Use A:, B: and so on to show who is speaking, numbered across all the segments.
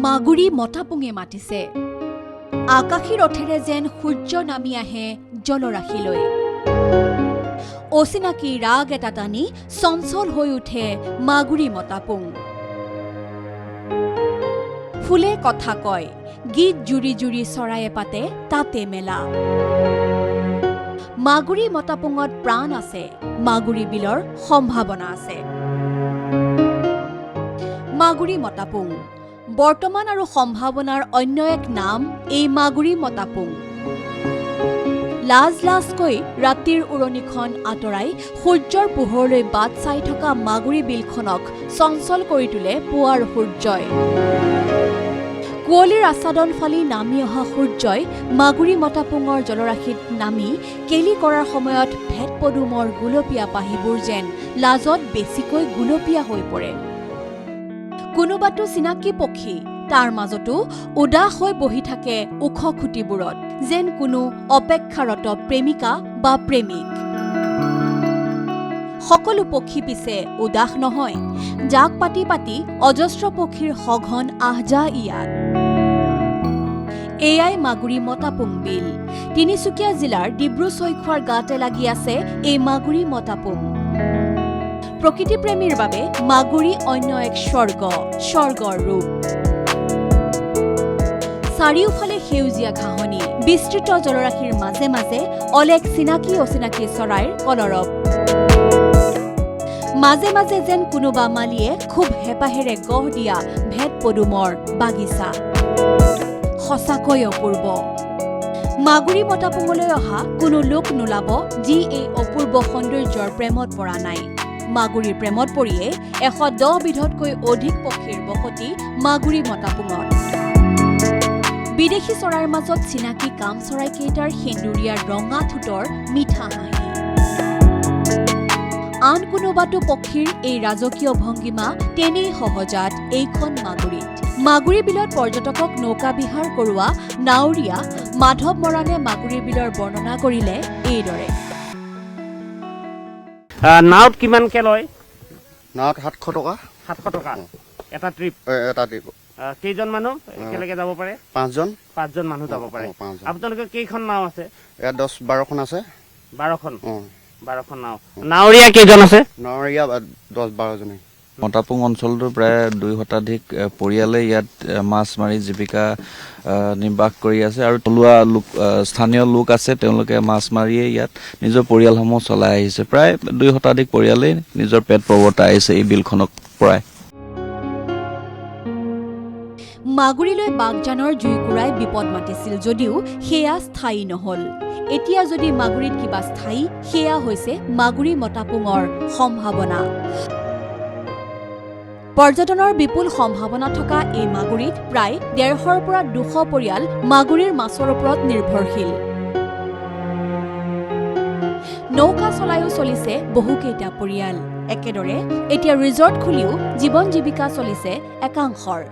A: মাগুৰী মতাপুঙে মাতিছে। আকাশী ৰথেৰে যেন সূৰ্য নামি আহে জলৰাশিলৈ। অচিনাকি ৰাগ এটা টানি চঞ্চল হৈ উঠে মাগুৰী মতাপুং। ফুলে কথা কয়, গীত জুৰি জুৰি চৰায়ে পাতে তাতে মেলা। মাগুৰী মতাপুঙত প্ৰাণ আছে, মাগুৰী বিলৰ সম্ভাৱনা আছে। মাগুৰী মতাপুং বৰ্তমান আৰু সম্ভাৱনাৰ অন্য এক নাম এই মাগুৰী মতাপুং। লাজ লাজকৈ ৰাতিৰ উৰণিখন আঁতৰাই সূৰ্যৰ পোহৰলৈ বাট চাই থকা মাগুৰী বিলখনক চঞ্চল কৰি তোলে পুৱাৰ সূৰ্যই। কুঁৱলীৰ আচ্ছাদন ফালি নামি অহা সূৰ্যই মাগুৰী মতাপুঙৰ জলৰাশিত নামি কেলি কৰাৰ সময়ত ভেট পদুমৰ গুলপীয়া পাহিবোৰ যেন লাজত বেছিকৈ গুলপীয়া হৈ পৰে। কোনোবাটো চিনাকি পক্ষী, তাৰ মাজতো উদাস হৈ বহি থাকে ওখ খুঁটিবোৰত, যেন কোনো অপেক্ষাৰত প্ৰেমিকা বা প্ৰেমিক। সকলো পক্ষী পিছে উদাস নহয়, জাক পাতি পাতি অজস্ৰ পক্ষীৰ সঘন আহজা ইয়াত। এয়াই মাগুৰী মতাপুং বিল। তিনিচুকীয়া জিলাৰ ডিব্ৰু-চৈখোৱাৰ গাতে লাগি আছে এই মাগুৰী মতাপুং। প্ৰকৃতিপ্ৰেমীৰ বাবে মাগুৰী অন্য এক স্বৰ্গৰ ৰূপ। চাৰিওফালে সেউজীয়া ঘাঁহনি, বিস্তৃত জলৰাশিৰ মাজে মাজে অলেখ চিনাকি অচিনাকি চৰাইৰ কলৰৱ। মাজে মাজে যেন কোনোবা মালিয়ে খুব হেঁপাহেৰে গঢ় দিয়া ভেট পদুমৰ বাগিচা। সঁচাকৈ অপূৰ্ব। মাগুৰী মতাপুঙলৈ অহা কোনো লোক নোলাব যি এই অপূৰ্ব সৌন্দৰ্যৰ প্ৰেমত পৰা নাই। মাগুৰীৰ প্ৰেমত পৰিয়ে 110 বিধতকৈ অধিক পক্ষীৰ বসতি মাগুৰী মতাপুঙত। বিদেশী চৰাইৰ মাজত চিনাকি কাম চৰাইকেইটাৰ সেন্দুৰীয়াৰ ৰঙা ঠোঁটৰ মিঠা হাঁহি। আন কোনোবাটো পক্ষীৰ এই ৰাজকীয় ভংগীমা তেনেই সহজাত এইখন মাগুৰীত। মাগুৰী বিলত পৰ্যটকক নৌকা বিহাৰ কৰোৱা নাৱৰীয়া মাধৱ মৰাণে মাগুৰী বিলৰ বৰ্ণনা কৰিলে এইদৰে।
B: নাৱত কিমানকে লয়?
C: নাৱত 700 টকা।
B: 700 টকা এটা ট্ৰিপ?
C: এটা ট্ৰিপ।
B: কেইজন মানুহ একেলগে যাব পাৰে?
C: 5জন।
B: 5জন মানুহ যাব পাৰে। আপোনালোকৰ কেইখন নাও আছে?
C: ইয়াত 10-12খন আছে।
B: 12খন? 12খন নাও। নাৱৰীয়া কেইজন আছে?
C: নাৱৰীয়া 10-12জনী।
D: মতাপুং অঞ্চলটোৰ প্ৰায় 2 শতাধিক পৰিয়ালে ইয়াত মাছ মাৰি জীৱিকা নিৰ্বাহ কৰি আছে আৰু থলুৱা স্থানীয় লোক আছে, তেওঁলোকে মাছ মাৰিয়ে ইয়াত নিজৰ পৰিয়ালসমূহ চলাই আহিছে। প্ৰায় 2 শতাধিক পৰিয়ালে নিজৰ পেট প্ৰৱৰ্তাই আহিছে এই বিলখনক পৰাই।
A: মাগুৰীলৈ বাগজানৰ জুইকুৰাই বিপদ মাতিছিল যদিও সেয়া স্থায়ী নহল। এতিয়া যদি মাগুৰীত কিবা স্থায়ী, সেয়া হৈছে মাগুৰী মতাপুঙৰ সম্ভাৱনা। পৰ্যটনৰ বিপুল সম্ভাৱনা থকা এই মাগুৰীত প্ৰায় 150ৰ পৰা 200 পৰিয়াল মাগুৰীৰ মাছৰ ওপৰত নিৰ্ভৰশীল। নৌকা চলাইও চলিছে বহুকেইটা পৰিয়াল। একেদৰে এতিয়া ৰিজৰ্ট খুলিও জীৱন জীৱিকা চলিছে একাংশৰ।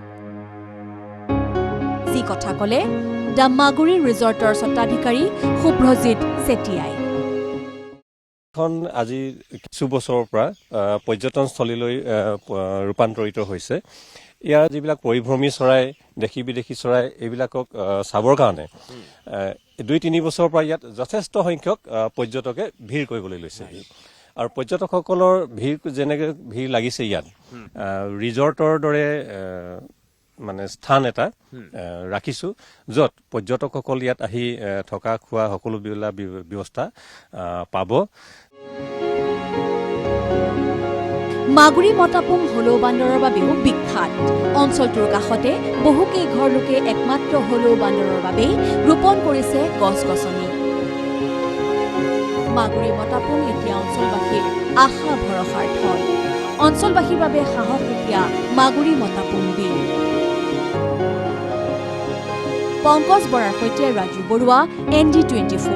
A: যি কথা ক'লে দ্য মাগুৰী ৰিজৰ্টৰ স্বত্বাধিকাৰী শুভ্ৰজিৎ চেতিয়াই।
E: আজি কিছু বছৰৰ পৰা পৰ্যটনস্থলীলৈ ৰূপান্তৰিত হৈছে। ইয়াৰ যিবিলাক পৰিভ্ৰমী চৰাই, দেশী বিদেশী চৰাই, এইবিলাকক চাবৰ কাৰণে 2-3 বছৰৰ পৰা ইয়াত যথেষ্ট সংখ্যক পৰ্যটকে ভিৰ কৰিবলৈ লৈছে। আৰু পৰ্যটকসকলৰ যেনেকৈ ভিৰ লাগিছে ইয়াত, ৰিজৰ্টৰ দৰে মানে স্থান এটা ৰাখিছো, য'ত পৰ্যটকসকল ইয়াত আহি থকা খোৱা সকলোবিলাক ব্যৱস্থা পাব।
A: মাগুৰী মতাপুং হলৌ বান্দৰৰ বাবেও বিখ্যাত। অঞ্চলটোৰ কাষতে বহুকেইঘৰ লোকে একমাত্ৰ হলৌ বান্দৰৰ বাবেই ৰোপণ কৰিছে গছ-গছনি। মাগুৰী মতাপুং এতিয়া অঞ্চলবাসীৰ আশা ভৰসাৰ থল। অঞ্চলবাসীৰ বাবে সাহস এতিয়া মাগুৰী মতাপুং বিল। পংকজ বৰাৰ সৈতে ৰাজু বৰুৱা, ND24।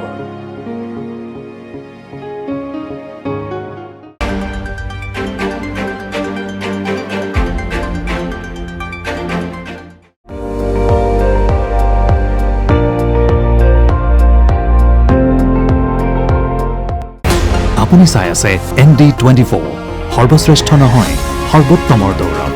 F: আপুনি চাই আছে ND24, সৰ্বশ্ৰেষ্ঠ নহয় সৰ্বোত্তমৰ দৌৰ।